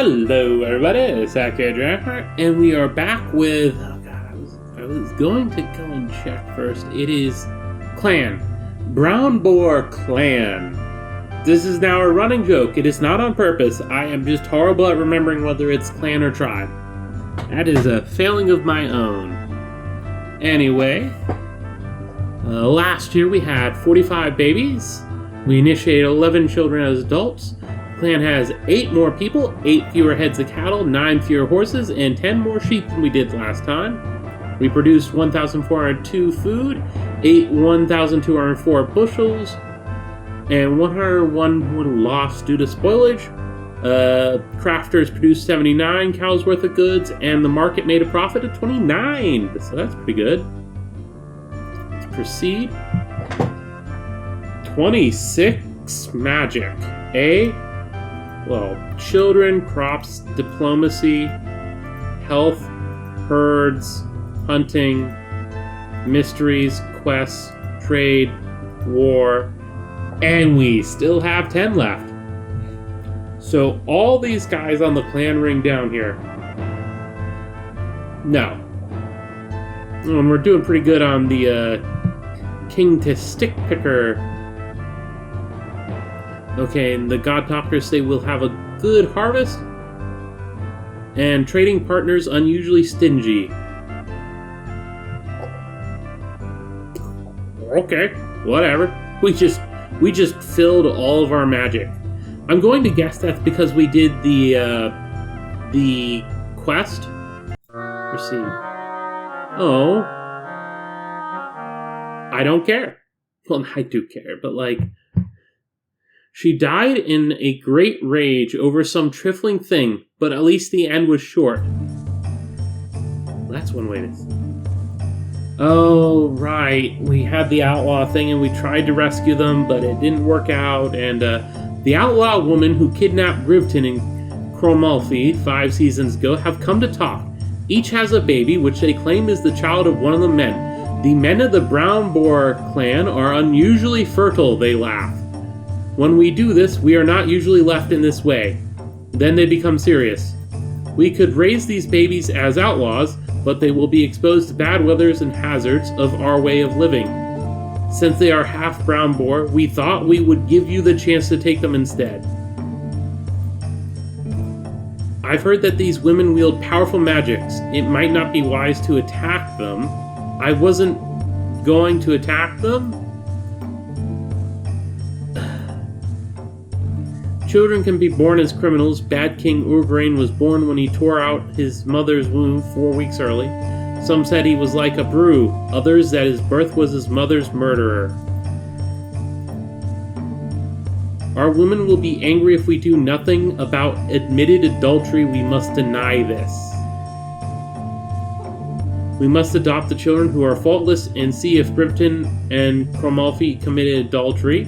Hello, everybody. It's Accurate Draftmark, and we are back with. Oh God, I was going to go and check first. It is Clan Brown Boar Clan. This is now a running joke. It is not on purpose. I am just horrible at remembering whether it's clan or tribe. That is a failing of my own. Anyway, last year we had 45 babies. We initiated 11 children as adults. The clan has 8 more people, 8 fewer heads of cattle, 9 fewer horses, and 10 more sheep than we did last time. We produced 1,402 food, ate 1,204 bushels, and 101 were lost due to spoilage. Crafters produced 79 cows worth of goods, and the market made a profit of 29. So that's pretty good. Let's proceed. 26 magic. Children, crops, diplomacy, health, herds, hunting, mysteries, quests, trade, war, and we still have 10 left. So all these guys on the clan ring down here. No. And we're doing pretty good on the King to Stick Picker. Okay, and the God Doctors say we'll have a good harvest. And trading partners unusually stingy. Okay, whatever. We just filled all of our magic. I'm going to guess that's because we did the quest. Proceed. Oh. I don't care. Well, I do care, but like... She died in a great rage over some trifling thing, but at least the end was short. That's one way to... Oh, right. We had the outlaw thing and we tried to rescue them, but it didn't work out. And the outlaw woman who kidnapped Grivton and Cromalfi 5 seasons ago have come to talk. Each has a baby, which they claim is the child of one of the men. The men of the Brown Boar clan are unusually fertile, they laugh. When we do this, we are not usually left in this way. Then they become serious. We could raise these babies as outlaws, but they will be exposed to bad weathers and hazards of our way of living. Since they are half brown boar, we thought we would give you the chance to take them instead. I've heard that these women wield powerful magics. It might not be wise to attack them. I wasn't going to attack them. Children can be born as criminals. Bad King Urgrain was born when he tore out his mother's womb 4 weeks early. Some said he was like a brew, others that his birth was his mother's murderer. Our women will be angry if we do nothing about admitted adultery. We must deny this. We must adopt the children who are faultless and see if Grivton and Cromalfi committed adultery.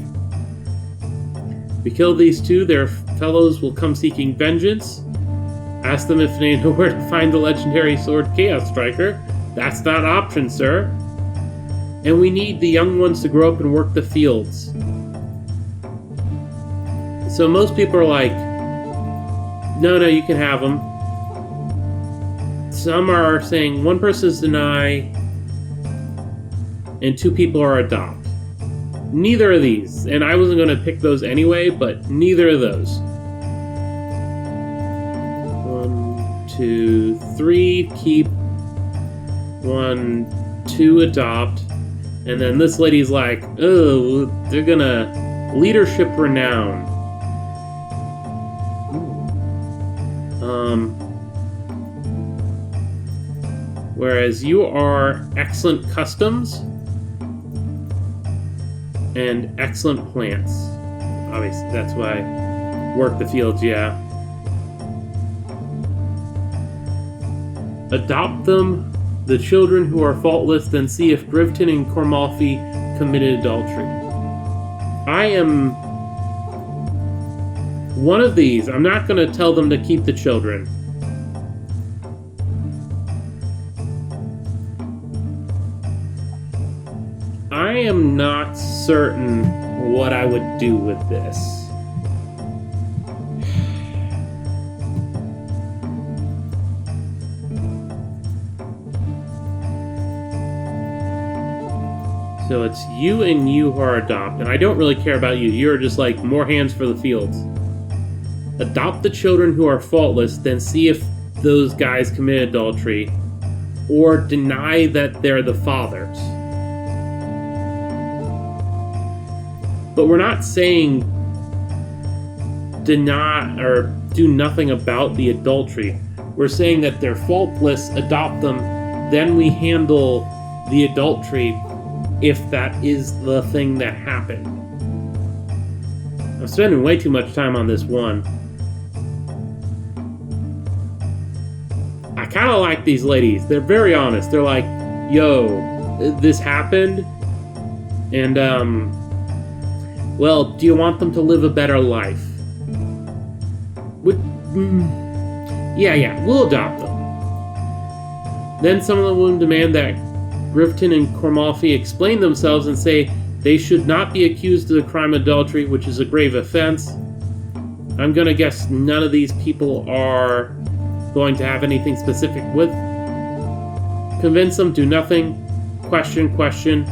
We kill these two, their fellows will come seeking vengeance. Ask them if they know where to find the legendary sword Chaos Striker. That's not an option, sir. And we need the young ones to grow up and work the fields. So most people are like, no, you can have them. Some are saying 1 person is deny, and 2 people are adopt. Neither of these, and I wasn't going to pick those anyway, but neither of those. 1, 2, 3, keep. 1, 2, adopt. And then this lady's like, oh, they're gonna leadership renown. Whereas you are excellent customs and excellent plants. Obviously, that's why work the fields, yeah. Adopt them, the children who are faultless, then see if Grivton and Cromalfi committed adultery. I am one of these. I'm not going to tell them to keep the children. I am not certain what I would do with this. So it's you and you who are adopted. I don't really care about you. You're just like more hands for the fields. Adopt the children who are faultless, then see if those guys commit adultery, or deny that they're the fathers. But we're not saying deny or do nothing about the adultery. We're saying that they're faultless, adopt them, then we handle the adultery if that is the thing that happened. I'm spending way too much time on this one. I kind of like these ladies. They're very honest. They're like, yo, this happened, and, well, do you want them to live a better life? Yeah, we'll adopt them. Then some of them will demand that Riften and Cormalfi explain themselves and say they should not be accused of the crime of adultery, which is a grave offense. I'm gonna guess none of these people are going to have anything specific with. Convince them, do nothing. Question.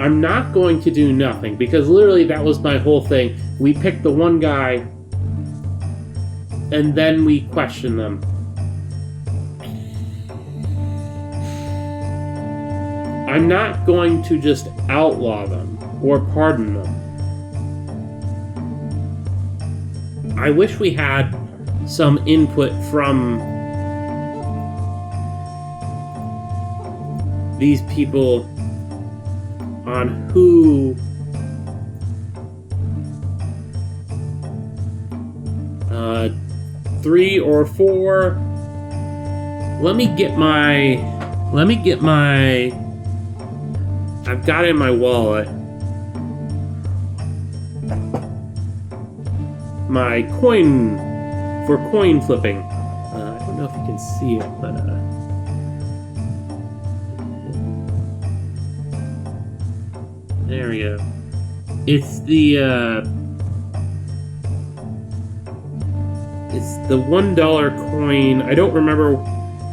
I'm not going to do nothing, because literally that was my whole thing. We picked the one guy, and then we question them. I'm not going to just outlaw them or pardon them. I wish we had some input from these people on who three or four. Let me get my I've got it in my wallet, my coin for coin flipping. I don't know if you can see it, but there we go. It's the $1 coin. I don't remember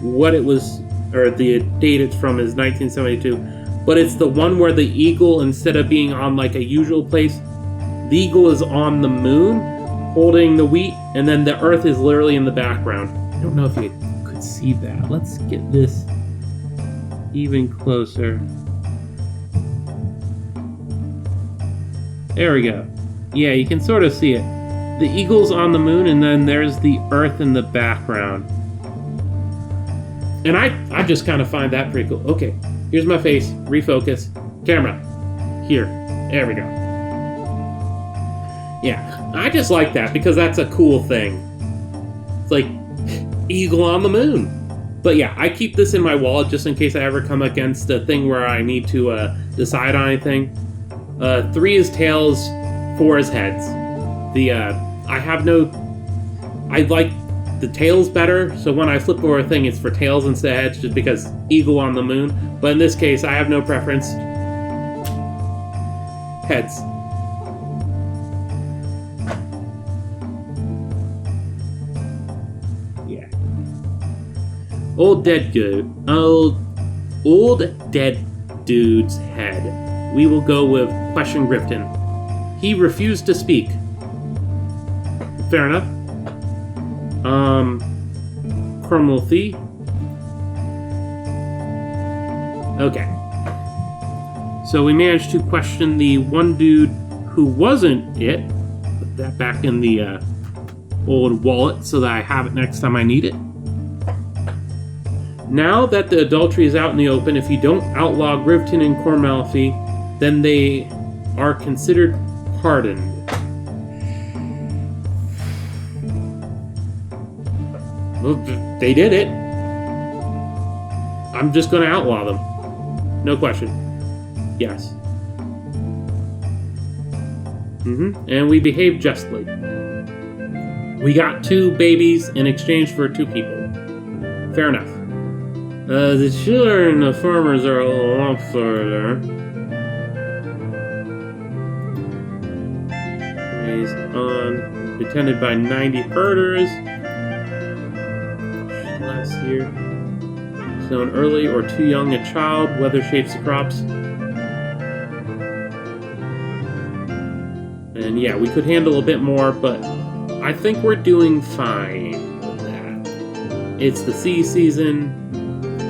what it was, or the date it's from is 1972, but it's the one where the eagle, instead of being on like a usual place, the eagle is on the moon holding the wheat, and then the earth is literally in the background. I don't know if you could see that. Let's get this even closer. There we go. Yeah, you can sort of see it. The eagle's on the moon, and then there's the earth in the background. And I just kind of find that pretty cool. Okay, here's my face. Refocus. Camera. Here. There we go. Yeah, I just like that because that's a cool thing. It's like eagle on the moon. But yeah, I keep this in my wallet just in case I ever come against a thing where I need to decide on anything. 3 is tails, 4 is heads. I like the tails better, so when I flip over a thing, it's for tails instead of heads, just because eagle on the moon. But in this case, I have no preference. Heads. Yeah. Old dead dude's head. We will go with question Riften. He refused to speak. Fair enough. Cormalfi. Okay. So we managed to question the one dude who wasn't it. Put that back in the old wallet so that I have it next time I need it. Now that the adultery is out in the open, if you don't outlaw Riften and Cormalfi, then they are considered pardoned. Well, they did it. I'm just going to outlaw them. No question. Yes. And we behaved justly. We got 2 babies in exchange for 2 people. Fair enough. The children of farmers are a lot further. He's on attended by 90 herders. Last year, sown early or too young a child, weather shapes the crops. And yeah, we could handle a bit more, but I think we're doing fine with that. It's the sea season,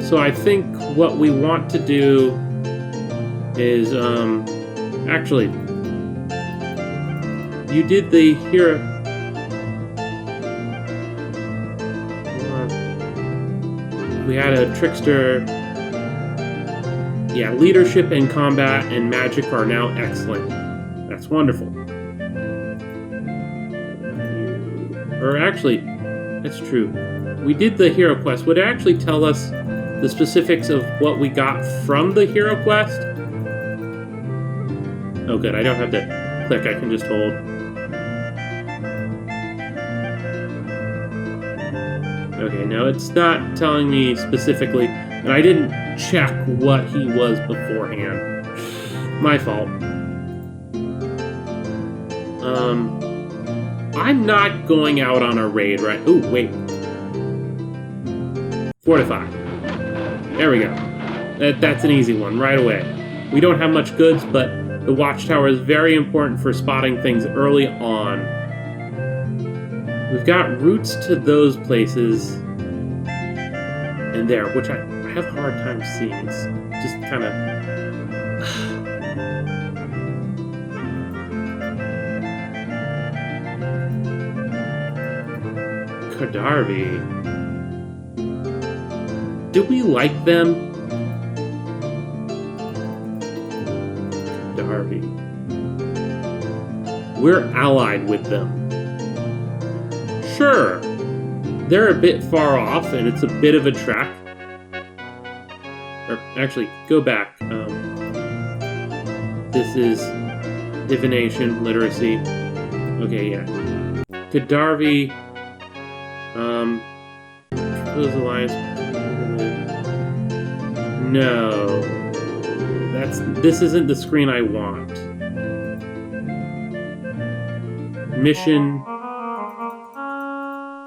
so I think what we want to do is, actually, you did the hero. We had a trickster. Yeah, leadership and combat and magic are now excellent. That's wonderful. Or actually, that's true. We did the hero quest. Would it actually tell us the specifics of what we got from the hero quest? Oh good, I don't have to click, I can just hold. Okay, no, it's not telling me specifically, and I didn't check what he was beforehand. My fault. I'm not going out on a raid, right? Oh, wait. Fortify. There we go. That's an easy one, right away. We don't have much goods, but the watchtower is very important for spotting things early on. We've got routes to those places and there, which I have a hard time seeing. It's just kind of... Kadarvi. Do we like them? Kadarvi. We're allied with them. Sure. They're a bit far off, and it's a bit of a trek. Or, actually, go back. This is divination, literacy. Okay, yeah. Kadarvi... Close alliance. No. This isn't the screen I want. Mission.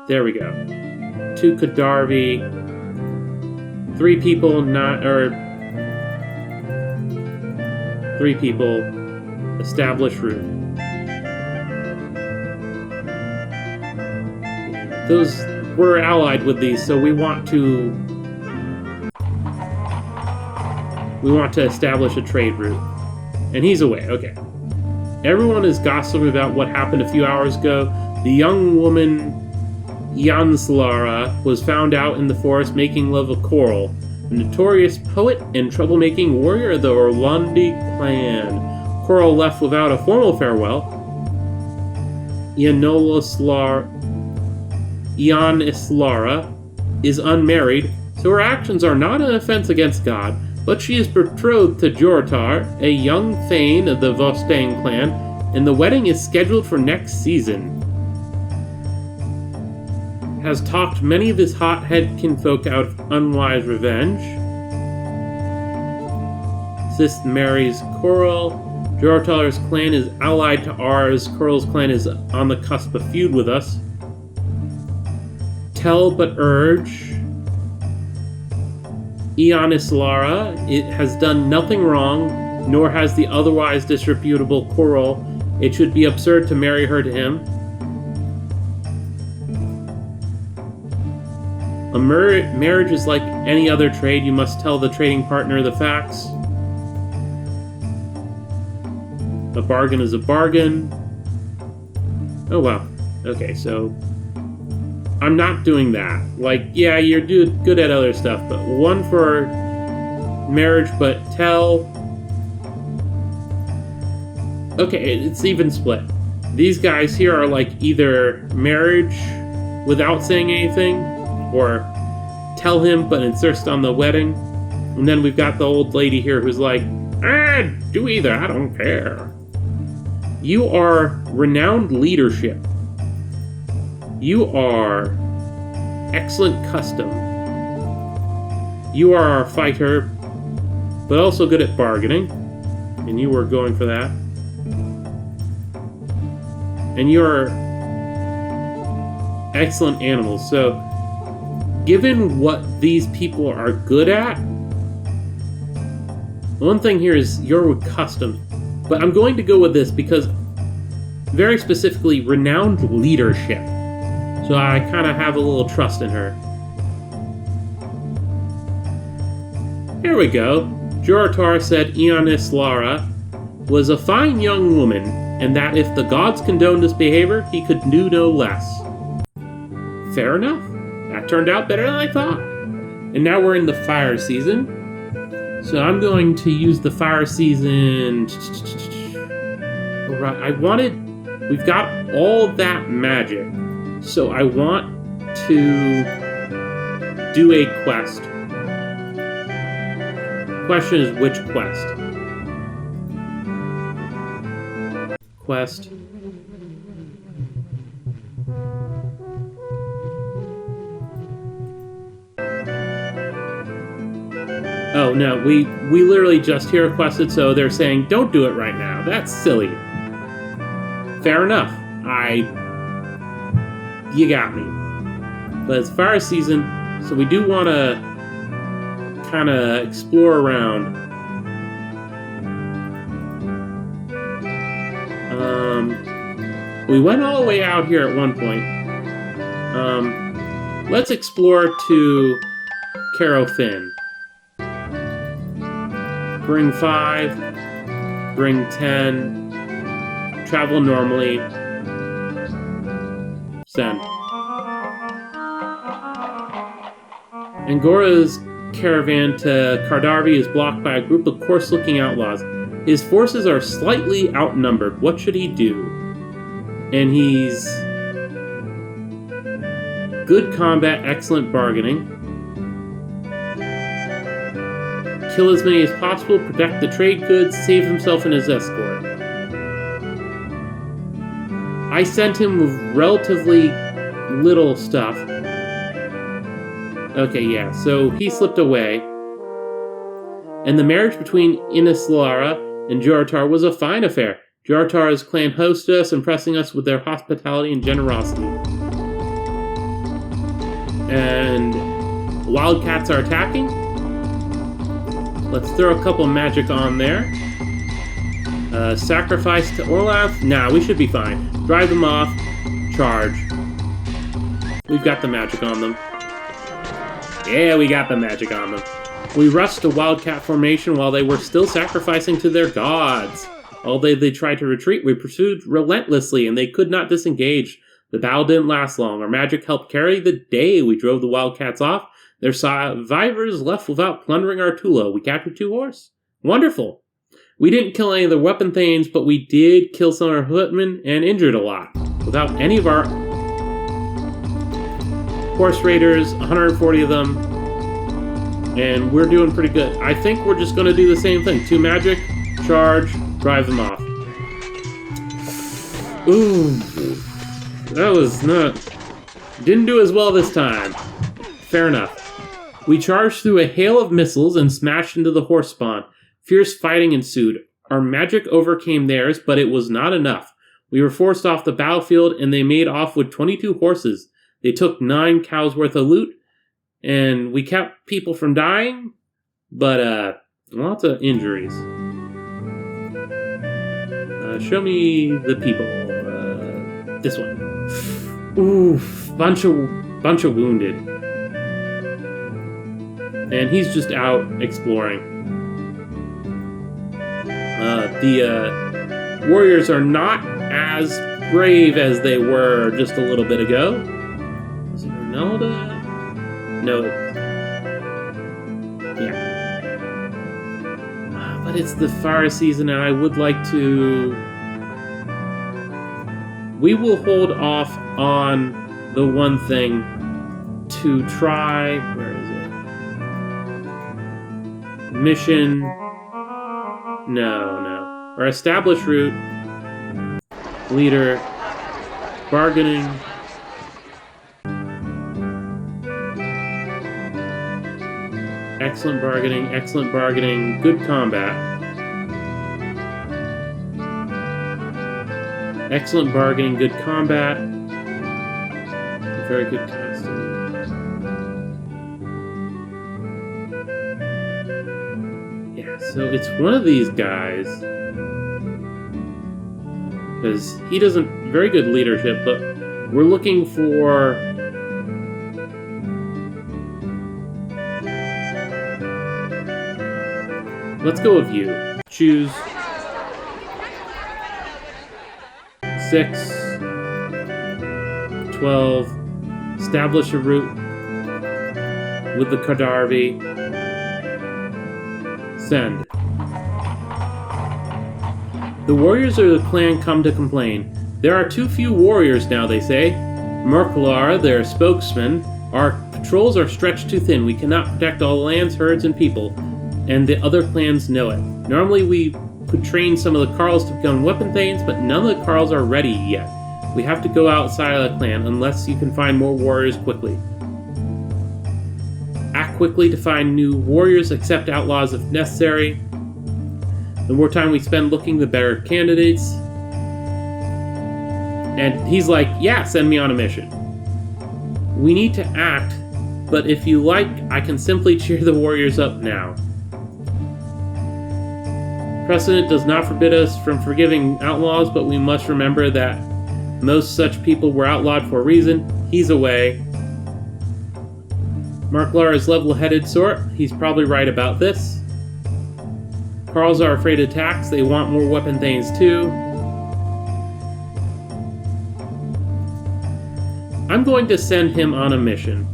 There we go. To Kadarvi. 3 people, three people. Establish route. We're allied with these, so we want to establish a trade route. And he's away, okay. Everyone is gossiping about what happened a few hours ago. The young woman Janslara was found out in the forest making love with Coral, a notorious poet and troublemaking warrior of the Orlandi clan. Coral left without a formal farewell. Janislara is unmarried, so her actions are not an offense against God, but she is betrothed to Jortar, a young thane of the Vostang clan, and the wedding is scheduled for next season. Has talked many of his hothead kinfolk out of unwise revenge. Sis marries Coral. Jortar's clan is allied to ours. Coral's clan is on the cusp of feud with us. Tell but urge. Janislara, it has done nothing wrong, nor has the otherwise disreputable Coral. It should be absurd to marry her to him. A marriage is like any other trade. You must tell the trading partner the facts. A bargain is a bargain. Oh, wow. Okay, so... I'm not doing that. Like, yeah, you're good at other stuff, but one for marriage, but tell... Okay, it's even split. These guys here are like either marriage without saying anything, or tell him but insist on the wedding. And then we've got the old lady here who's like, do either, I don't care. You are renowned leadership. You are excellent custom. You are our fighter, but also good at bargaining. And you were going for that. And you're excellent animals. So, given what these people are good at, one thing here is you're with custom, but I'm going to go with this because very specifically renowned leadership. So I kind of have a little trust in her. Here we go. Juratar said Ionis Lara was a fine young woman, and that if the gods condoned his behavior, he could do no less. Fair enough. That turned out better than I thought. And now we're in the fire season. So I'm going to use the fire season. We've got all that magic. So I want to do a quest. Question is which quest? Quest. Oh no, we literally just here requested, so they're saying don't do it right now. That's silly. Fair enough. You got me. But it's fire season, so we do want to kind of explore around. We went all the way out here at one point. Let's explore to Carofin. Bring 5, bring 10, travel normally, send. Angora's caravan to Kardarvi is blocked by a group of coarse-looking outlaws. His forces are slightly outnumbered. What should he do? And he's good combat, excellent bargaining. Kill as many as possible, protect the trade goods, save himself and his escort. I sent him with relatively little stuff. Okay, yeah, so he slipped away. And the marriage between Inislara and Juratar was a fine affair. Juratar's clan hosted us, impressing us with their hospitality and generosity. And wildcats are attacking. Let's throw a couple magic on there. Sacrifice to Orlath. Nah, we should be fine. Drive them off. Charge. We've got the magic on them. Yeah, we got the magic on them. We rushed to Wildcat formation while they were still sacrificing to their gods. Although they tried to retreat, we pursued relentlessly and they could not disengage. The battle didn't last long. Our magic helped carry the day. We drove the Wildcats off. Their survivors left without plundering our Tula. We captured 2 horse. Wonderful. We didn't kill any of the weapon thanes, but we did kill some of our footmen and injured a lot. Without any of our horse raiders, 140 of them, and we're doing pretty good. I think we're just going to do the same thing. 2 magic, charge, drive them off. Ooh, that was not... Didn't do as well this time. Fair enough. We charged through a hail of missiles and smashed into the horse spawn. Fierce fighting ensued. Our magic overcame theirs, but it was not enough. We were forced off the battlefield, and they made off with 22 horses. They took 9 cows worth of loot, and we kept people from dying, but lots of injuries. Show me the people. This one. Oof, bunch of wounded. And he's just out exploring. The warriors are not as brave as they were just a little bit ago. Is it Ronaldo? No. Yeah. But it's the fire season, and I would like to... We will hold off on the one thing to try... Where is it? Mission... No. Or establish route. Leader. Bargaining. Excellent bargaining, good combat. Excellent bargaining, good combat. very good costume. Yeah, so it's one of these guys. Because he doesn't... Very good leadership, but we're looking for... Let's go with you. Choose... 6... 12... Establish a route with the Cardarvi. Send. The warriors of the clan come to complain. There are too few warriors now, they say. Merklar, their spokesman, our patrols are stretched too thin. We cannot protect all the lands, herds, and people, and the other clans know it. Normally we could train some of the Carls to become weapon thanes, but none of the Carls are ready yet. We have to go outside of the clan unless you can find more warriors quickly. Act quickly to find new warriors, accept outlaws if necessary. The more time we spend looking, the better candidates. And he's like, yeah, send me on a mission. We need to act, but if you like, I can simply cheer the warriors up now. Precedent does not forbid us from forgiving outlaws, but we must remember that most such people were outlawed for a reason. He's away. Merklar is level-headed sort. He's probably right about this. Carls are afraid of attacks. They want more weapon thanes too. I'm going to send him on a mission.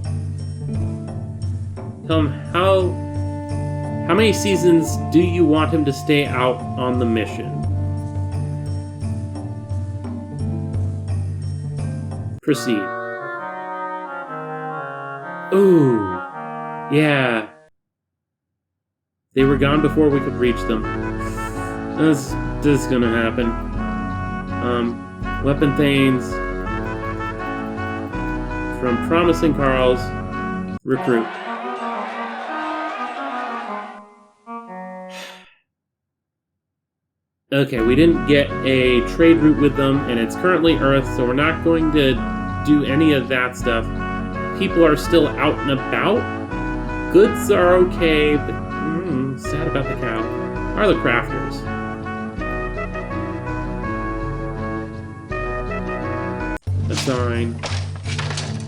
Tell him how many seasons do you want him to stay out on the mission? Proceed. Ooh, yeah. They were gone before we could reach them. This is gonna happen. Weapon thanes from promising Carls. Recruit. Okay, we didn't get a trade route with them, and it's currently Earth, so we're not going to do any of that stuff. People are still out and about. Goods are okay, but sad about the cow. Are the crafters. Assign.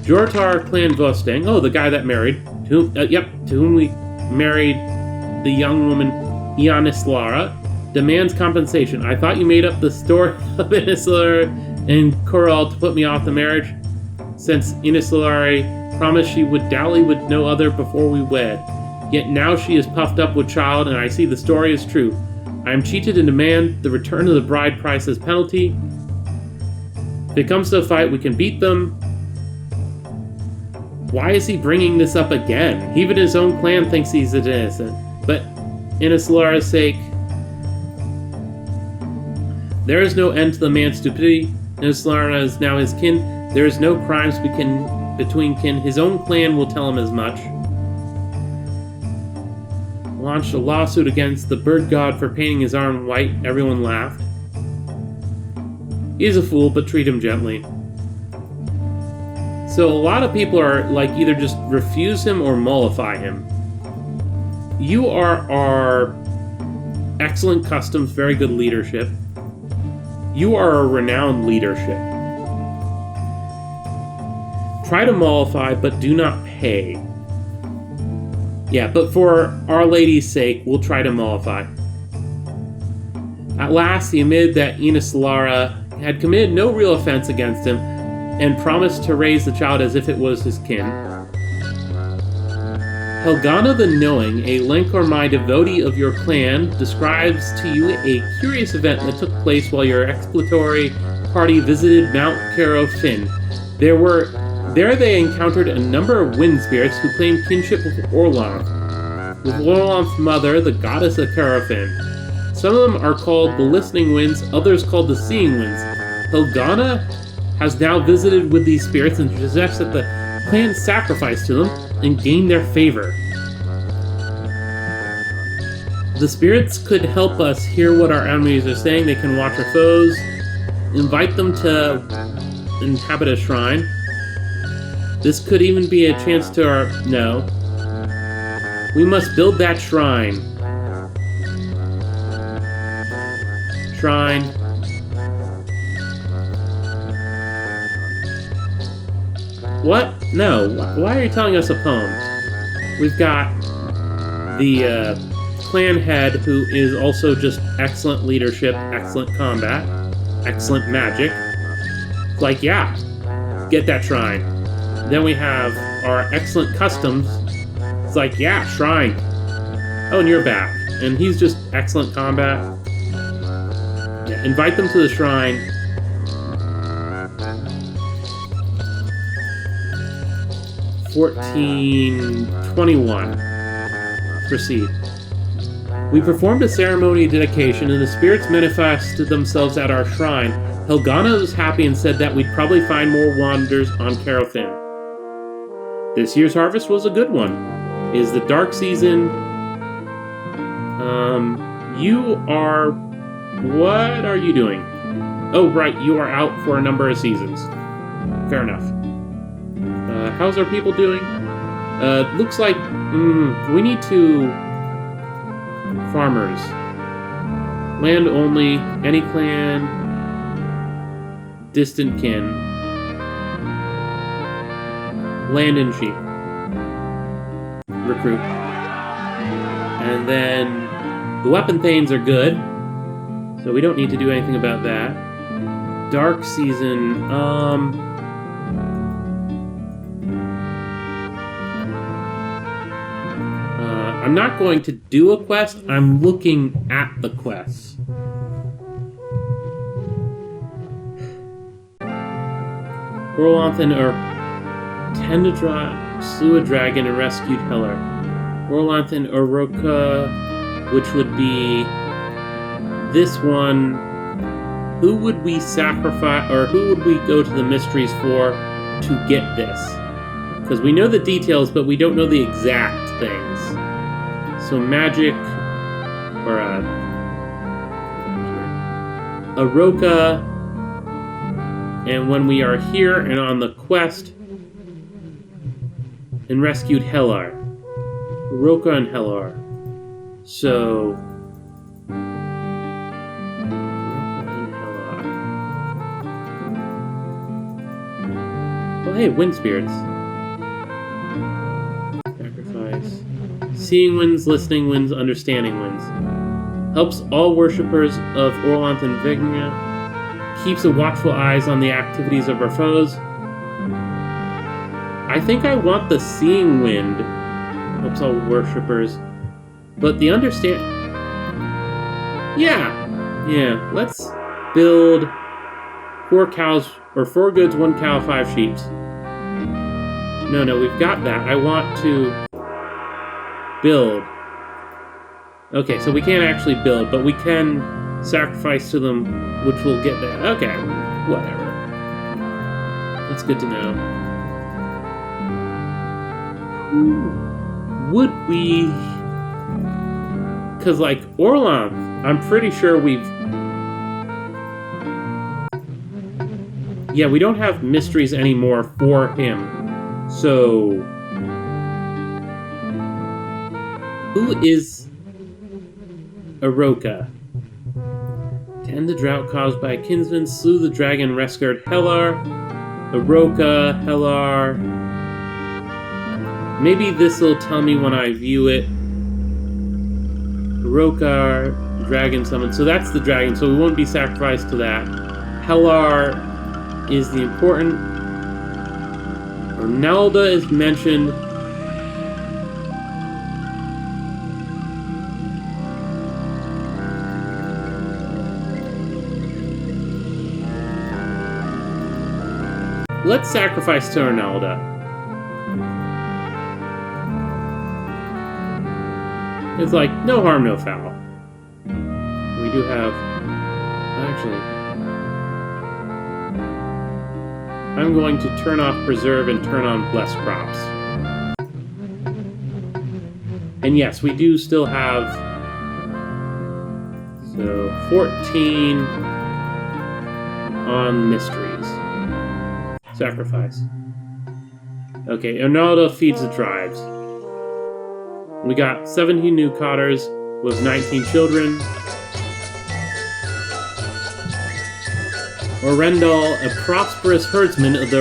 Jortar Clan Vostang. Oh, the guy that married. To whom we married the young woman Ianislara. Demands compensation. I thought you made up the story of Inislara and Koral to put me off the marriage, since Inislari promised she would dally with no other before we wed. Yet now she is puffed up with child, and I see the story is true. I am cheated and demand the return of the bride price as penalty. If it comes to a fight, we can beat them. Why is he bringing this up again? Even his own clan thinks he's innocent. But Inislara's sake, there is no end to the man's stupidity. Inislara is now his kin. There is no crimes between kin. His own clan will tell him as much. Launched a lawsuit against the bird god for painting his arm white. Everyone laughed. He is a fool, but treat him gently. So a lot of people are like either just refuse him or mollify him. You are our excellent customs, very good leadership. You are a renowned leadership. Try to mollify, but do not pay. Yeah, but for Our Lady's sake, we'll try to mollify. At last, he admitted that Inislara had committed no real offense against him, and promised to raise the child as if it was his kin. Helgana the Knowing, a Lenkormai devotee of your clan, describes to you a curious event that took place while your exploratory party visited Mount Caro Fin. There they encountered a number of wind spirits who claimed kinship with Orlanth. With Orlanth's mother, the goddess of Carafin. Some of them are called the Listening Winds, others called the Seeing Winds. Helgana has now visited with these spirits and suggests that the clan sacrifice to them and gain their favor. The spirits could help us hear what our enemies are saying. They can watch our foes, invite them to inhabit a shrine. This could even be a chance to our... No. We must build that shrine. Shrine. What? No. Why are you telling us a poem? We've got the clan head, who is also just excellent leadership, excellent combat, excellent magic. Like, yeah, get that shrine. Then we have our excellent customs. It's like, yeah, shrine. Oh, and you're back. And he's just excellent combat. Yeah, invite them to the shrine. $14.21. Proceed. We performed a ceremony of dedication, and the spirits manifested themselves at our shrine. Helgana was happy and said that we'd probably find more wonders on Carothin. This year's harvest was a good one. It is the dark season. You are... What are you doing? Oh, right, you are out for a number of seasons. Fair enough. How's our people doing? Looks like... we need to... Farmers. Land only. Any clan. Distant kin. Land and sheep. Recruit. And then the weapon thanes are good, so we don't need to do anything about that. Dark season. I'm not going to do a quest. I'm looking at the quests. Orlanthan Tendra slew a dragon and rescued Heller. Orlanthan Oroka, which would be this one. Who would we sacrifice, or who would we go to the mysteries for to get this? Because we know the details, but we don't know the exact things. So magic, or Oroka, and when we are here and on the quest, and rescued Hellar. Oroka and Hellar. So... Oh hey, wind spirits. Sacrifice. Seeing winds, listening winds, understanding winds. Helps all worshippers of Orlanthan Vigna. Keeps a watchful eyes on the activities of our foes. I think I want the seeing wind. Helps all worshippers. But the understand... Yeah, let's build 4 cows, or 4 goods, 1 cow, 5 sheep. No, we've got that. I want to build. Okay, so we can't actually build, but we can sacrifice to them, which will get that. Okay, whatever. That's good to know. Who would we... Because, like, Orlanth, I'm pretty sure we've... Yeah, we don't have mysteries anymore for him. So... Who is Oroka? To end the drought caused by a kinsman, slew the dragon, rescued Hellar. Oroka, Hellar... Maybe this will tell me when I view it. Oroka, dragon summoned. So that's the dragon, so we won't be sacrificed to that. Hellar is the important. Ronalda is mentioned. Let's sacrifice to Ronalda. It's like, no harm, no foul. We do have... Actually... I'm going to turn off Preserve and turn on Bless Crops. And yes, we do still have... So, 14 on Mysteries. Sacrifice. Okay, Arnaldo feeds the tribes. We got 17 new cotters with 19 children. Orendal, a prosperous herdsman of the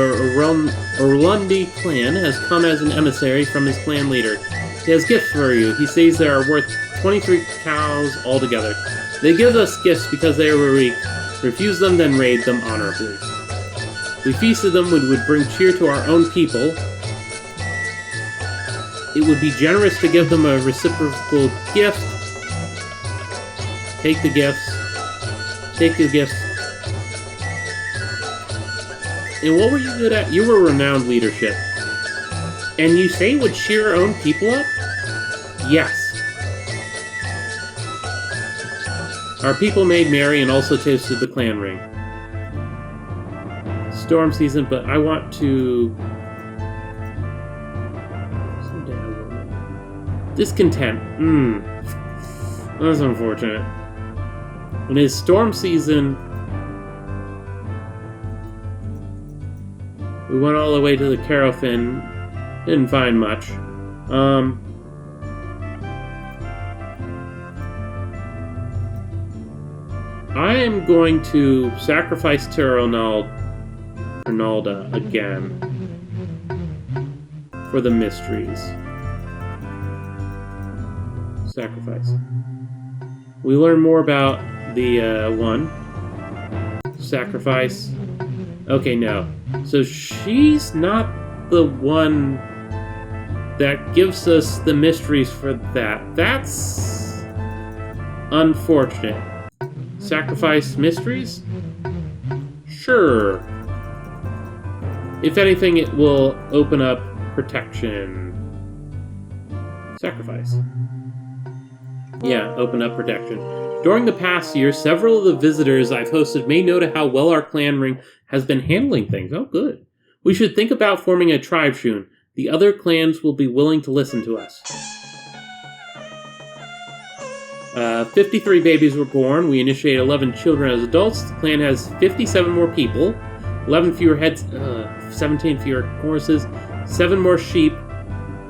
Orlundi clan, has come as an emissary from his clan leader. He has gifts for you. He says they are worth 23 cows altogether. They give us gifts because they are weak. Refuse them, then raid them honorably. We feasted them and would bring cheer to our own people. It would be generous to give them a reciprocal gift. Take the gifts. Take the gifts. And what were you good at? You were renowned leadership. And you say would cheer our own people up? Yes. Our people made merry and also tasted the clan ring. Storm season, but I want to... Discontent. That's unfortunate. When it's storm season, we went all the way to the Carofin. Didn't find much. I am going to sacrifice Ronalda again for the mysteries. Sacrifice. We learn more about the one. Sacrifice. Okay, no. So she's not the one that gives us the mysteries for that. That's unfortunate. Sacrifice mysteries? Sure. If anything, it will open up protection. Sacrifice. Yeah, open up protection. During the past year, several of the visitors I've hosted may note how well our clan ring has been handling things. Oh, good. We should think about forming a tribe soon. The other clans will be willing to listen to us. 53 babies were born. We initiated 11 children as adults. The clan has 57 more people, 11 fewer heads, 17 fewer horses, 7 more sheep,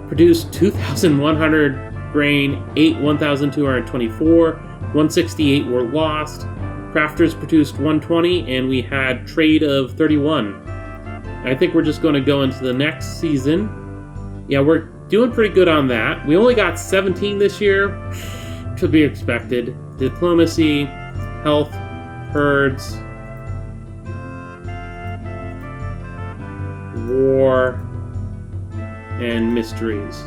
produced 2,100 grain, 1,224, 168 were lost. Crafters produced 120, and we had trade of 31. I think we're just going to go into the next season. Yeah, we're doing pretty good on that. We only got 17 this year. To be expected. Diplomacy, health, herds, war, and mysteries.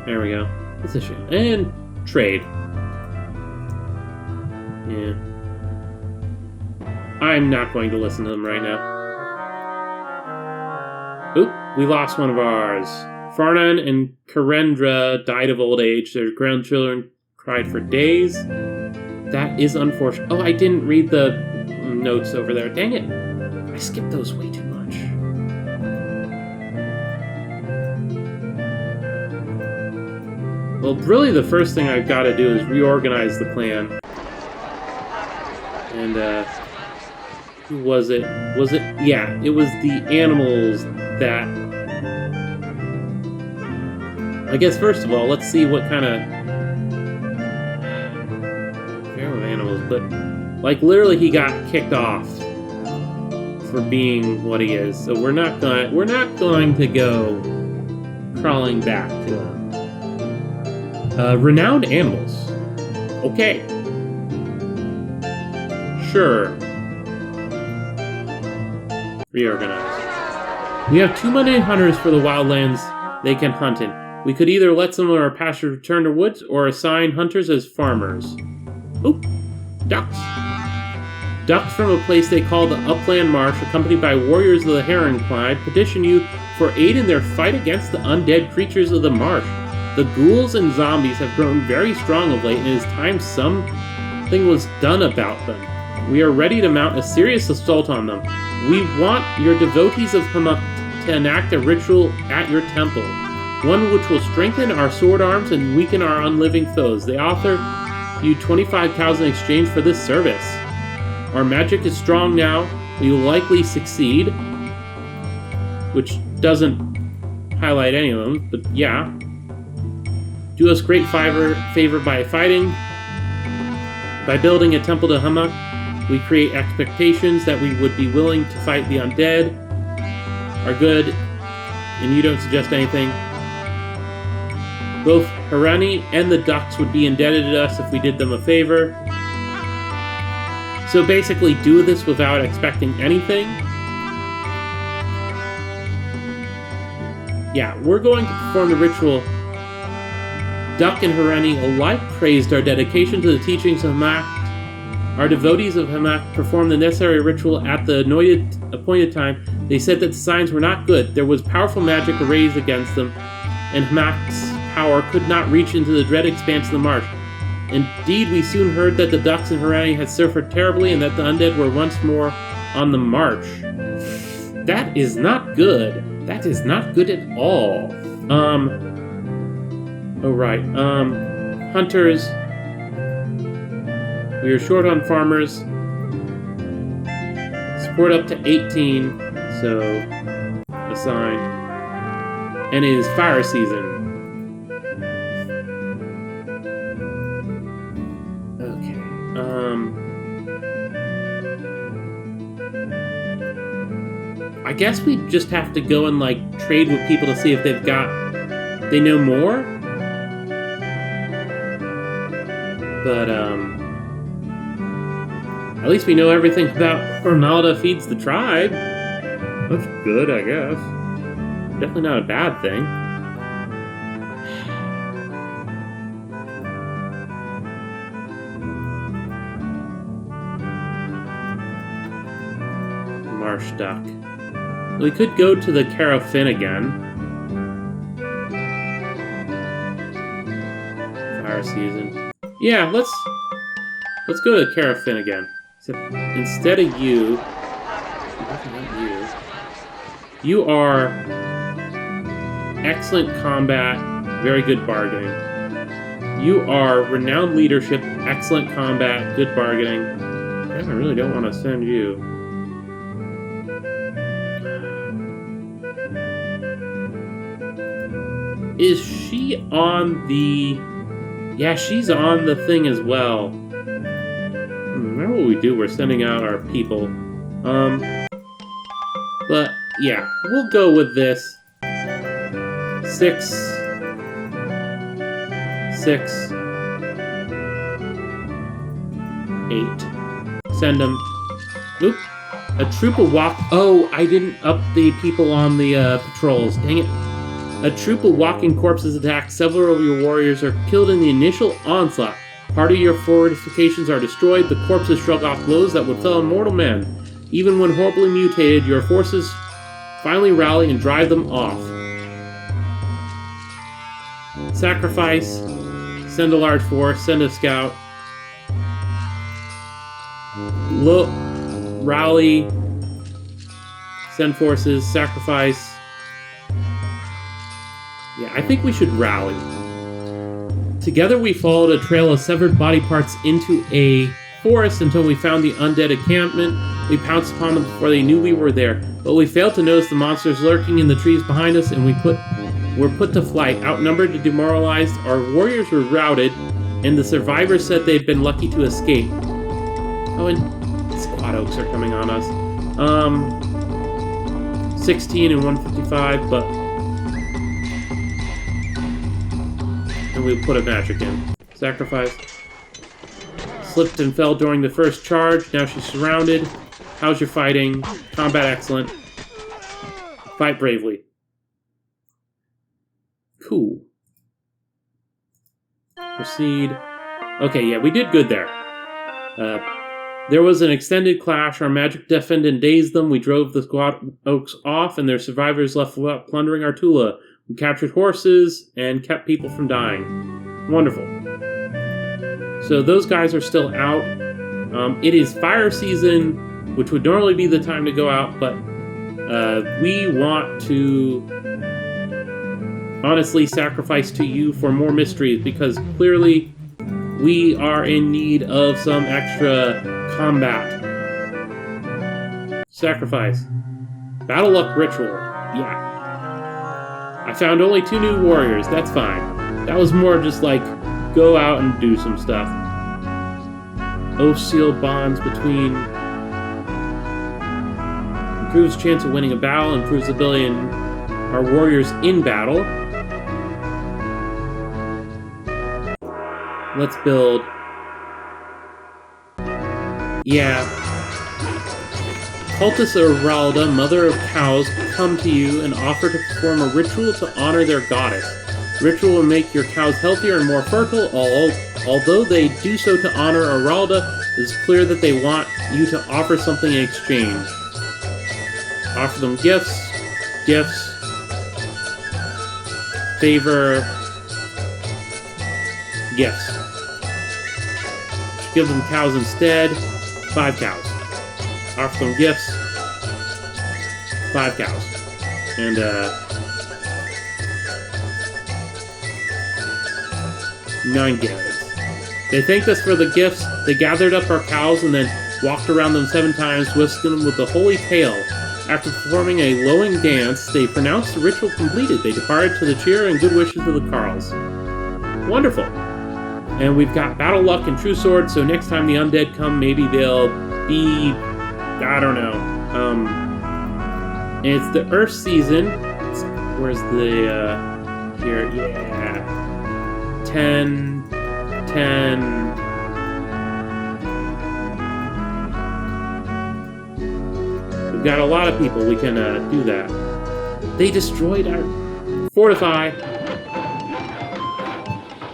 There we go. It's a shit. And trade. Yeah. I'm not going to listen to them right now. Oop, we lost one of ours. Farnan and Karendra died of old age. Their grandchildren cried for days. That is unfortunate. Oh, I didn't read the notes over there. Dang it. I skipped those way too much. Well, really the first thing I've got to do is reorganize the clan. And, who was it? Was it? Yeah, it was the animals that... I guess first of all, let's see what kind of... animals, but like literally he got kicked off for being what he is. So we're not going to go crawling back to him. Renowned animals. Okay. Sure. Reorganize. We have too many hunters for the wildlands they can hunt in. We could either let some of our pastures return to woods or assign hunters as farmers. Oh, ducks. Ducks from a place they call the Upland Marsh, accompanied by warriors of the Heron Clyde, petition you for aid in their fight against the undead creatures of the marsh. The ghouls and zombies have grown very strong of late, and it is time something was done about them. We are ready to mount a serious assault on them. We want your devotees of Hamuk to enact a ritual at your temple, one which will strengthen our sword arms and weaken our unliving foes. They offer you 25 cows in exchange for this service. Our magic is strong now. We will likely succeed, which doesn't highlight any of them, but yeah. Do us great favor by fighting. By building a temple to Hamuk, we create expectations that we would be willing to fight the undead, are good, and you don't suggest anything. Both Harani and the ducks would be indebted to us if we did them a favor. So basically, do this without expecting anything. Yeah, we're going to perform the ritual. Duck and Harani alike praised our dedication to the teachings of Hamuk. Our devotees of Hamuk performed the necessary ritual at the appointed time. They said that the signs were not good. There was powerful magic arrayed against them, and Hamuk's power could not reach into the dread expanse of the marsh. Indeed, we soon heard that the ducks and Harani had suffered terribly and that the undead were once more on the march. That is not good. That is not good at all. Hunters. We are short on farmers. Support up to 18, so assign. And it is fire season. Okay. I guess we just have to go and trade with people to see if they know more. But at least we know everything about Ronaldo feeds the tribe. That's good, I guess. Definitely not a bad thing. Marsh duck. We could go to the Carafin again. Fire season. Yeah, let's go to the Carafin again. Except instead of you, you are excellent combat, very good bargaining. You are renowned leadership, excellent combat, good bargaining. I really don't want to send you. Is she on the... Yeah, she's on the thing as well. Remember what we do? We're sending out our people. But, yeah. We'll go with this. 6. 6. 8. Send them. Oop. A troop of walk... Oh, I didn't up the people on the patrols. Dang it. A troop of walking corpses attacked. Several of your warriors are killed in the initial onslaught. Part of your fortifications are destroyed. The corpses shrug off blows that would fell on mortal men. Even when horribly mutated, your forces finally rally and drive them off. Sacrifice. Send a large force. Send a scout. Rally. Send forces. Sacrifice. Yeah, I think we should rally. Together we followed a trail of severed body parts into a forest until we found the undead encampment. We pounced upon them before they knew we were there, but we failed to notice the monsters lurking in the trees behind us, and were put to flight. Outnumbered and demoralized, our warriors were routed, and the survivors said they'd been lucky to escape. Oh, and squad oaks are coming on us. 16 and 155, but... And we put a magic in. Sacrifice. Slipped and fell during the first charge. Now she's surrounded. How's your fighting? Combat excellent. Fight bravely. Cool. Proceed. Okay, yeah, we did good there. There was an extended clash. Our magic deafened and dazed them. We drove the squad oaks off, and their survivors left without plundering our Tula. We captured horses and kept people from dying. Wonderful. So those guys are still out. It is fire season, which would normally be the time to go out, but we want to honestly sacrifice to you for more mysteries, because clearly we are in need of some extra combat. Sacrifice. Battle luck ritual. Yeah. I found only 2 new warriors, that's fine. That was more just like, go out and do some stuff. Oath seal bonds between... Improves chance of winning a battle, improves ability in our warriors in battle. Let's build... Yeah. Cultus Aralda, mother of cows, come to you and offer to perform a ritual to honor their goddess. The ritual will make your cows healthier and more fertile. Although they do so to honor Aralda, it is clear that they want you to offer something in exchange. Offer them gifts, favor, gifts. Give them cows instead. 5 cows. Offer them gifts. 5 cows. And, 9 gifts. They thanked us for the gifts. They gathered up our cows and then walked around them 7 times, whisking them with the holy tale. After performing a lowing dance, they pronounced the ritual completed. They departed to the cheer and good wishes of the Carls. Wonderful. And we've got Battle Luck and True Sword, so next time the undead come, maybe they'll be... I don't know. And it's the Earth season. Where's the... here, yeah. 10... We've got a lot of people. We can do that. They destroyed our... Fortify.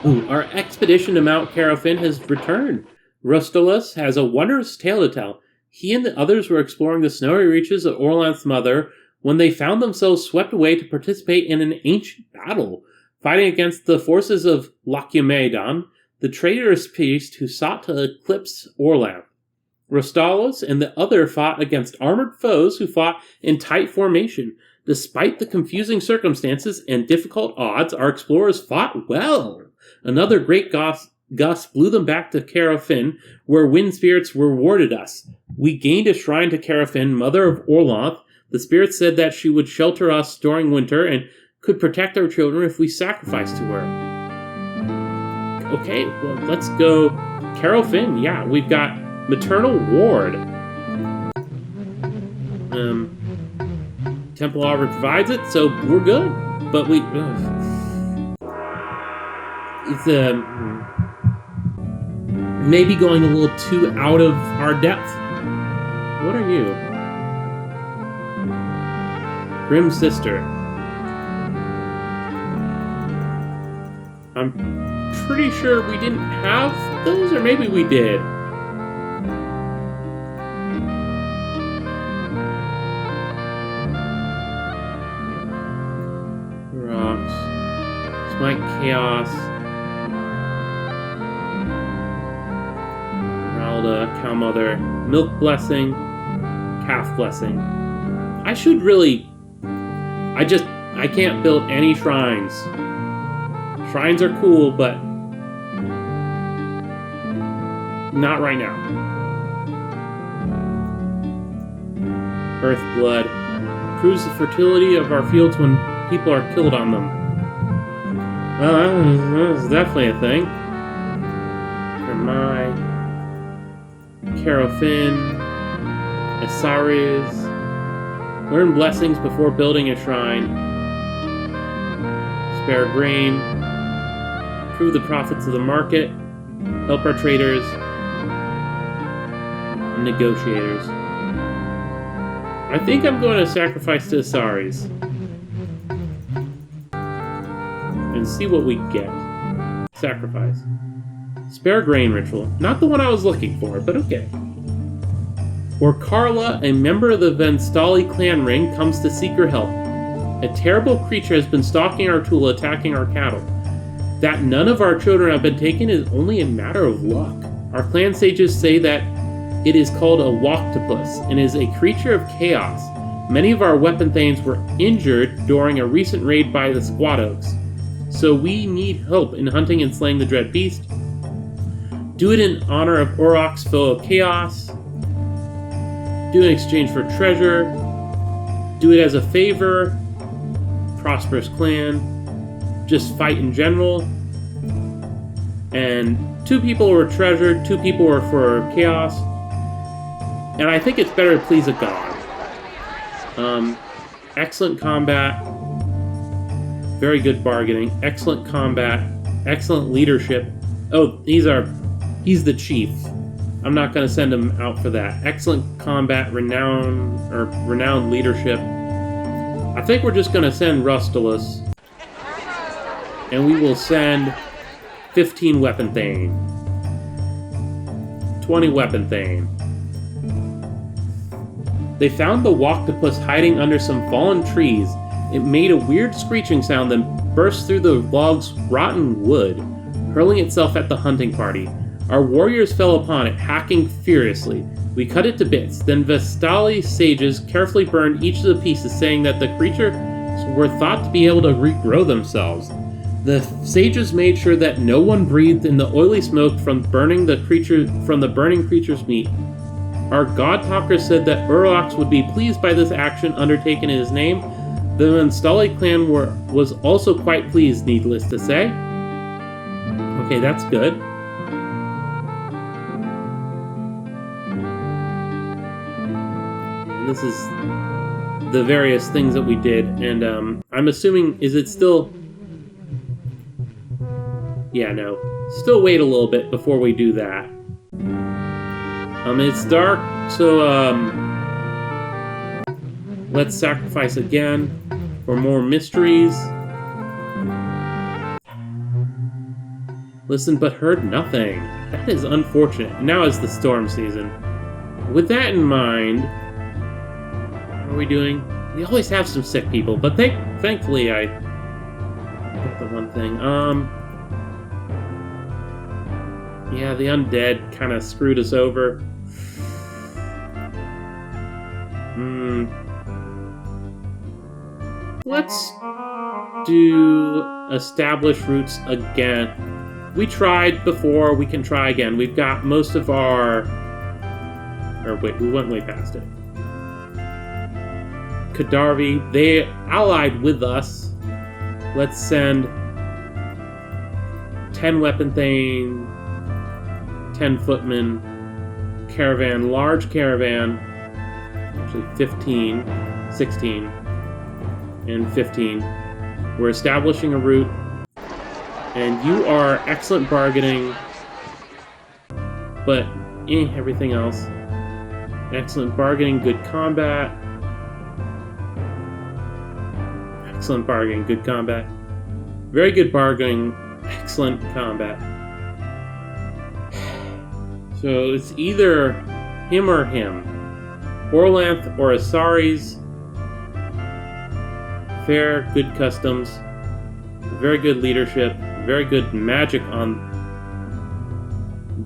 Ooh, our expedition to Mount Carofin has returned. Rustulus has a wondrous tale to tell. He and the others were exploring the snowy reaches of Orlanth's mother when they found themselves swept away to participate in an ancient battle, fighting against the forces of Lacymaedon, the traitorous priest who sought to eclipse Orlanth. Rustulus and the other fought against armored foes who fought in tight formation. Despite the confusing circumstances and difficult odds, our explorers fought well. Another great gust blew them back to Carofin, where wind spirits rewarded us. We gained a shrine to Carofin, mother of Orlanth. The spirits said that she would shelter us during winter and could protect our children if we sacrificed to her. Okay, well, let's go Carofin. Yeah, we've got Maternal Ward. Temple already provides it, so we're good. But we... It's maybe going a little too out of our depth. What are you? Grim Sister. I'm pretty sure we didn't have those, or maybe we did. Rocks. Smite Chaos. Cow Mother, Milk Blessing, Calf Blessing. I should really... I can't build any shrines. Shrines are cool, but... not right now. Earth Blood. Improves the fertility of our fields when people are killed on them. Well, that's definitely a thing. Kermai... Carofin, Asaris, learn blessings before building a shrine, spare grain, improve the profits of the market, help our traders, and negotiators. I think I'm going to sacrifice to Asaris and see what we get. Sacrifice. Spare grain ritual. Not the one I was looking for, but okay. Or Carla, a member of the Venstali clan ring, comes to seek your help. A terrible creature has been stalking our Tula, attacking our cattle. That none of our children have been taken is only a matter of luck. Our clan sages say that it is called a Walktopus and is a creature of chaos. Many of our weapon thanes were injured during a recent raid by the Squadogs. So we need help in hunting and slaying the dread beast. Do it in honor of Auroch's foe of chaos. Do it in exchange for treasure. Do it as a favor. prosperous clan, just fight in general. And 2 people were treasured, 2 people were for chaos. And I think it's better to please a god. Excellent combat, very good bargaining, excellent combat, excellent leadership. Oh, he's the chief. I'm not going to send him out for that. Excellent combat, renowned leadership. I think we're just going to send Rustulus. And we will send 15 Weapon Thane. 20 Weapon Thane. They found the Walktopus hiding under some fallen trees. It made a weird screeching sound, then burst through the log's rotten wood, hurling itself at the hunting party. Our warriors fell upon it, hacking furiously. We cut it to bits. Then Vestali sages carefully burned each of the pieces, saying that the creatures were thought to be able to regrow themselves. The sages made sure that no one breathed in the oily smoke from the burning creature's meat. Our god talker said that Urlox would be pleased by this action undertaken in his name. The Vestali clan was also quite pleased, needless to say. Okay, that's good. And this is the various things that we did, and I'm assuming, is it still... Yeah, no. Still wait a little bit before we do that. It's dark, so let's sacrifice again for more mysteries. Listened but heard nothing. That is unfortunate. Now is the storm season. With that in mind, what are we doing? We always have some sick people, but thankfully I picked the one thing. Yeah, the undead kind of screwed us over. Let's do establish roots again. We tried before, we can try again. We've got most of our... Or wait, we went way past it. Kadarvi, they allied with us. Let's send 10 Weapon Thane, 10 Footmen, caravan, large caravan, actually 15, 16, and 15. We're establishing a route, and you are excellent bargaining, but everything else. Excellent bargaining, good combat. Excellent bargaining, good combat. Very good bargaining, excellent combat. So it's either him or him. Orlanth or Asaris. Fair, good customs. Very good leadership. Very good magic on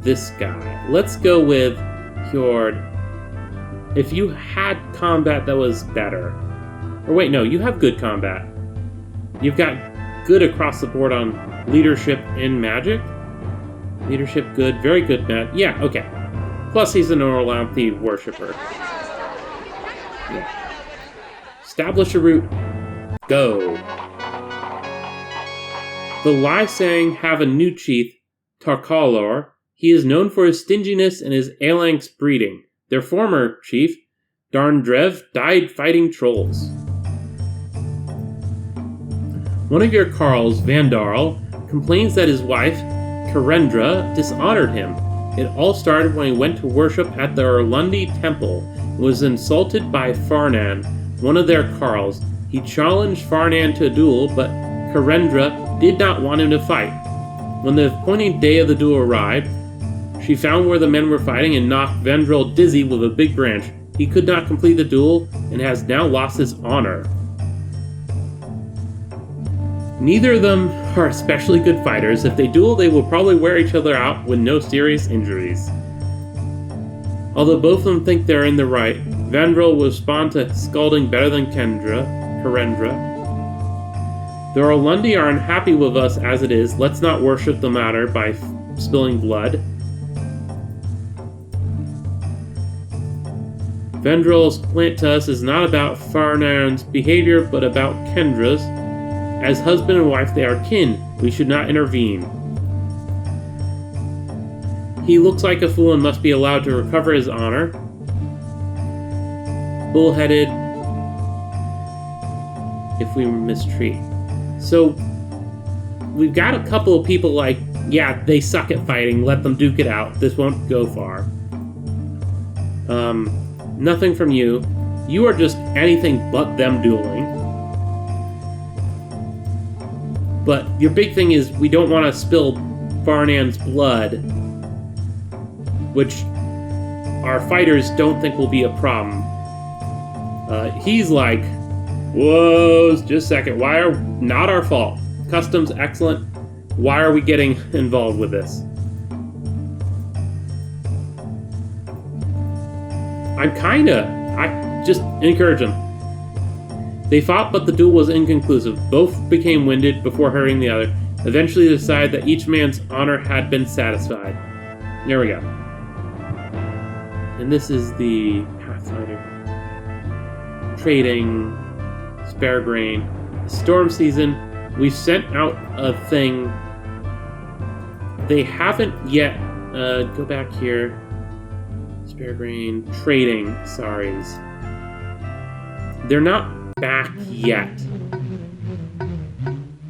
this guy. Let's go with Hjord. If you had combat that was better. Or wait, no, you have good combat. You've got good across the board on leadership and magic. Leadership good, very good yeah, okay. Plus he's an Orlanthi worshipper. Yeah. Establish a route. Go. The Lysang have a new chief, Tarkalor. He is known for his stinginess and his Alanx breeding. Their former chief, Darndrev, died fighting trolls. One of your Carls, Vandarl, complains that his wife, Karendra, dishonored him. It all started when he went to worship at the Erlundi temple and was insulted by Farnan, one of their Carls. He challenged Farnan to a duel, but Karendra did not want him to fight. When the appointed day of the duel arrived, she found where the men were fighting and knocked Vendrel dizzy with a big branch. He could not complete the duel and has now lost his honor. Neither of them are especially good fighters. If they duel, they will probably wear each other out with no serious injuries. Although both of them think they're in the right, Vendrel will respond to scalding better than Karendra. The Orlundi are unhappy with us as it is. Let's not worship the matter by spilling blood. Vendrel's complaint to us is not about Farnan's behavior, but about Kendra's. As husband and wife, they are kin. We should not intervene. He looks like a fool and must be allowed to recover his honor. Bullheaded if we mistreat. So, we've got a couple of people like, yeah, they suck at fighting, let them duke it out. This won't go far. Nothing from you. You are just anything but them dueling. But your big thing is we don't want to spill Farnan's blood, which our fighters don't think will be a problem. He's like, whoa, just a second. Why are... Not our fault. Customs, excellent. Why are we getting involved with this? I just encourage them. They fought, but the duel was inconclusive. Both became winded before hurting the other. Eventually decided that each man's honor had been satisfied. There we go. And this is the Pathfinder. Trading, spare grain, storm season. We've sent out a thing. They haven't yet. Go back here. Spare grain, trading. Sorries. They're not back yet.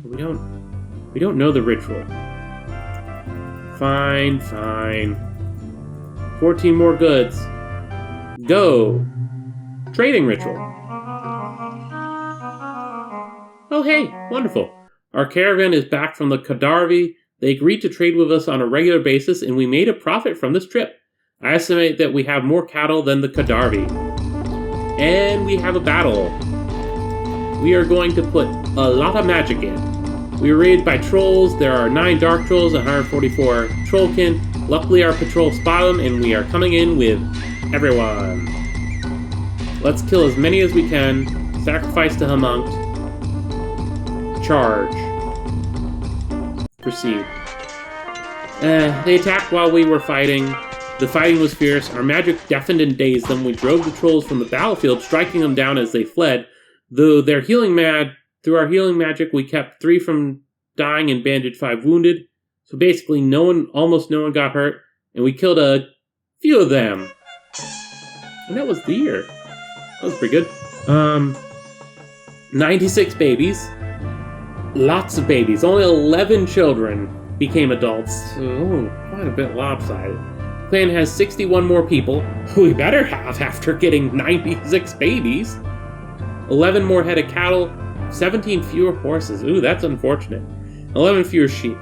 We don't know the ritual. Fine. 14 more goods. Go. Trading ritual. Oh, hey, wonderful. Our caravan is back from the Kadarvi. They agreed to trade with us on a regular basis, and we made a profit from this trip. I estimate that we have more cattle than the Kadarvi. And we have a battle. We are going to put a lot of magic in. We were raided by trolls. There are 9 dark trolls and 144 trollkin. Luckily, our patrol spotted them, and we are coming in with everyone. Let's kill as many as we can. Sacrifice to Hamunkt. Charge. Proceed. They attacked while we were fighting. The fighting was fierce. Our magic deafened and dazed them. We drove the trolls from the battlefield, striking them down as they fled. Though they're healing mad, through our healing magic, we kept 3 from dying and bandaged 5 wounded. So basically, almost no one got hurt, and we killed a few of them. And that was the year. That was pretty good. 96 babies. Lots of babies. Only 11 children became adults. So, quite a bit lopsided. Clan has 61 more people. We better have after getting 96 babies. 11 more head of cattle. 17 fewer horses. Ooh, that's unfortunate. 11 fewer sheep.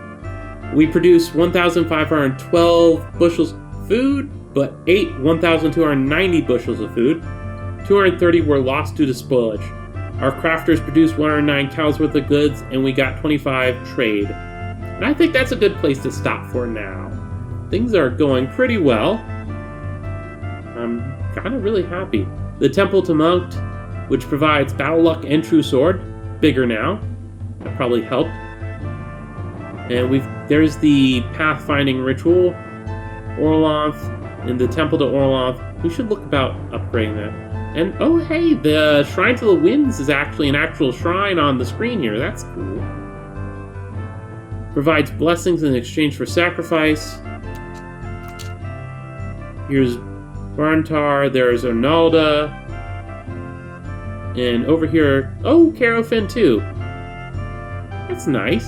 We produce 1,512 bushels of food, but ate 1,290 bushels of food. 230 were lost due to spoilage. Our crafters produced 109 cows worth of goods, and we got 25 trade. And I think that's a good place to stop for now. Things are going pretty well. I'm kind of really happy. The Temple to Hamunkt, which provides battle luck and true sword, bigger now. That probably helped. And there's the pathfinding ritual, Orloth, and the Temple to Orloth. We should look about upgrading that. And oh hey, the Shrine to the Winds is actually an actual shrine on the screen here. That's cool. Provides blessings in exchange for sacrifice. Here's Barntar, there's Arnalda, and over here, oh, Carofin too. That's nice.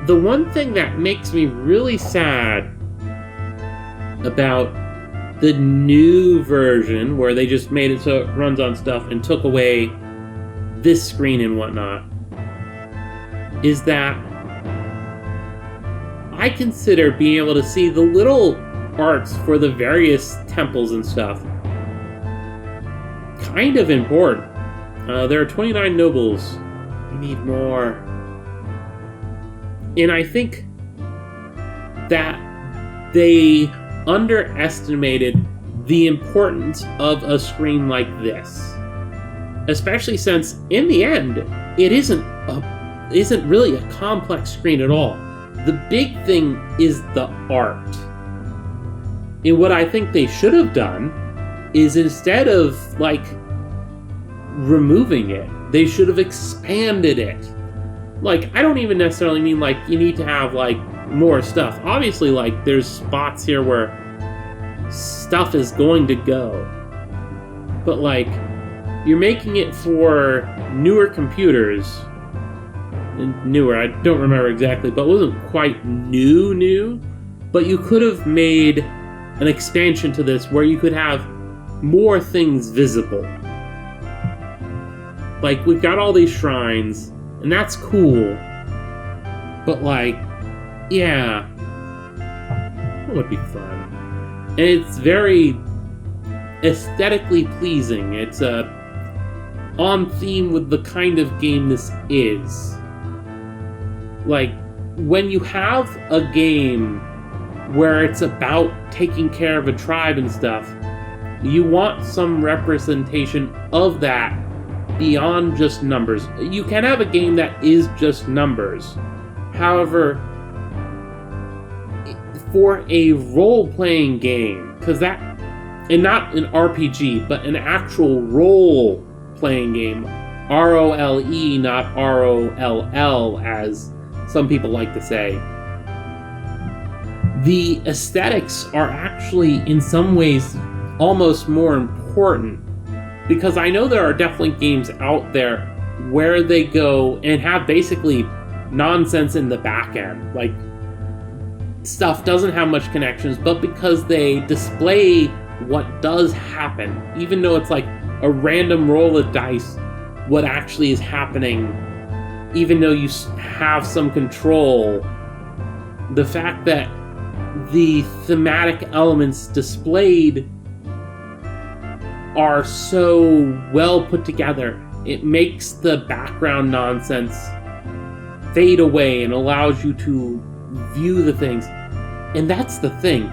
The one thing that makes me really sad about the new version, where they just made it so it runs on stuff and took away this screen and whatnot, is that I consider being able to see the little arts for the various temples and stuff kind of important. There are 29 nobles. We need more. And I think that they underestimated the importance of a screen like this. Especially since, in the end, it isn't really a complex screen at all. The big thing is the art. And what I think they should have done is, instead of, removing it, They should have expanded it. Like, I don't even necessarily mean, like, you need to have, like, more stuff. Obviously, like, there's spots here where stuff is going to go. But, like, you're making it for newer computers. Newer, I don't remember exactly, but it wasn't quite new. But you could have made an expansion to this where you could have more things visible. Like, we've got all these shrines, and that's cool. But, like, yeah, that would be fun. And it's very aesthetically pleasing. It's on theme with the kind of game this is. Like, when you have a game where it's about taking care of a tribe and stuff, you want some representation of that beyond just numbers. You can have a game that is just numbers. However, for a role-playing game, because that, and not an RPG, but an actual role-playing game, R-O-L-E, not R-O-L-L, as some people like to say, the aesthetics are actually, in some ways, almost more important. Because I know there are definitely games out there where they go and have basically nonsense in the back end. Like, stuff doesn't have much connections, but because they display what does happen, even though it's like a random roll of dice, what actually is happening, even though you have some control, the fact that the thematic elements displayed are so well put together, it makes the background nonsense fade away and allows you to view the things. And that's the thing.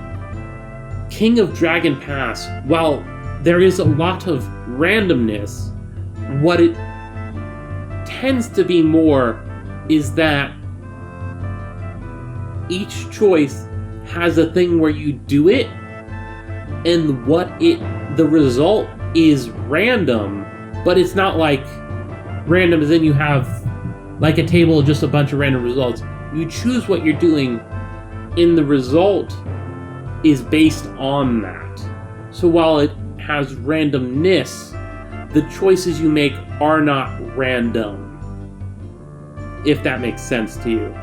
King of Dragon Pass, while there is a lot of randomness, what it tends to be more is that each choice has a thing where you do it, and the result is random, but it's not like random as in you have like a table of just a bunch of random results. You choose what you're doing, and the result is based on that. So while it has randomness, the choices you make are not random, if that makes sense to you.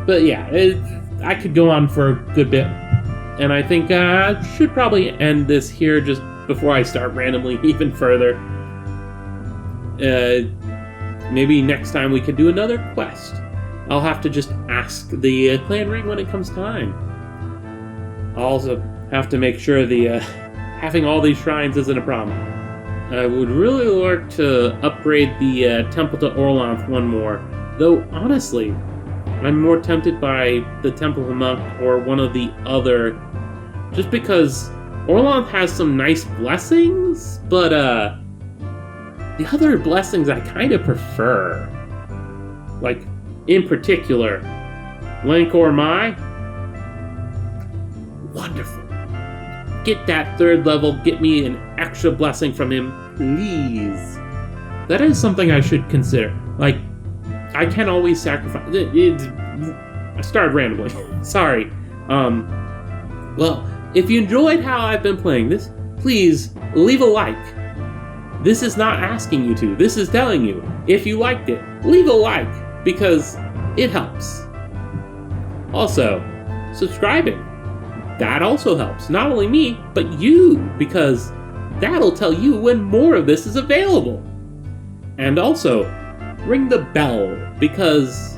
But yeah, I could go on for a good bit, and I think I should probably end this here just before I start randomly even further. Maybe next time we could do another quest. I'll have to just ask the clan ring when it comes time. I'll also have to make sure the having all these shrines isn't a problem. I would really like to upgrade the Temple to Orlanth one more, though honestly, I'm more tempted by the Temple of Monk or one of the other, just because Orlanth has some nice blessings, but the other blessings I kind of prefer. Like, in particular, Lancor Mai. Wonderful. Get that 3rd level, get me an extra blessing from him, please. That is something I should consider. Like, I can always sacrifice... I started randomly. Sorry. Well, if you enjoyed how I've been playing this, please leave a like. This is not asking you to. This is telling you. If you liked it, leave a like, because it helps. Also, subscribing. That also helps. Not only me, but you, because that'll tell you when more of this is available. And also, ring the bell, because...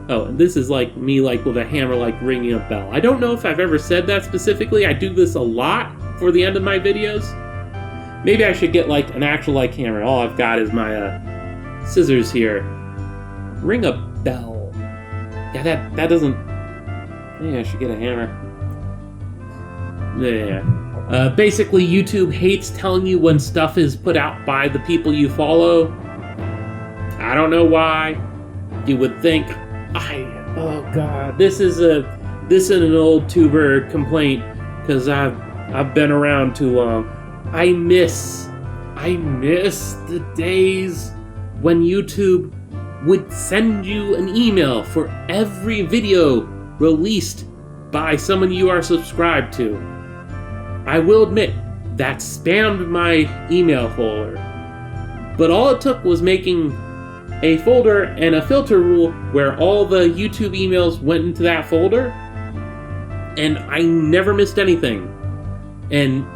Oh, and this is like me, like with a hammer, like ringing a bell. I don't know if I've ever said that specifically. I do this a lot for the end of my videos. Maybe I should get like an actual like hammer. All I've got is my scissors here. Ring a bell. Yeah, that doesn't... Maybe I should get a hammer. Yeah. Basically, YouTube hates telling you when stuff is put out by the people you follow. I don't know why. You would think... Oh god, this is an old tuber complaint, because I've been around too long. I miss I miss the days when YouTube would send you an email for every video released by someone you are subscribed to. I will admit, that spammed my email folder. But all it took was making a folder and a filter rule where all the YouTube emails went into that folder, and I never missed anything. And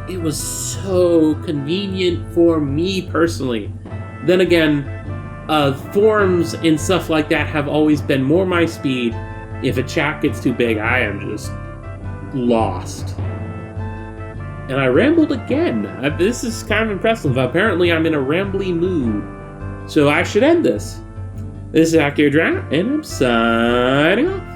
it was so convenient for me personally. Then again, forums and stuff like that have always been more my speed. If a chat gets too big, I am just lost. And I rambled again. This is kind of impressive. Apparently I'm in a rambly mood. So I should end this. This is Accurate Draft, and I'm signing off.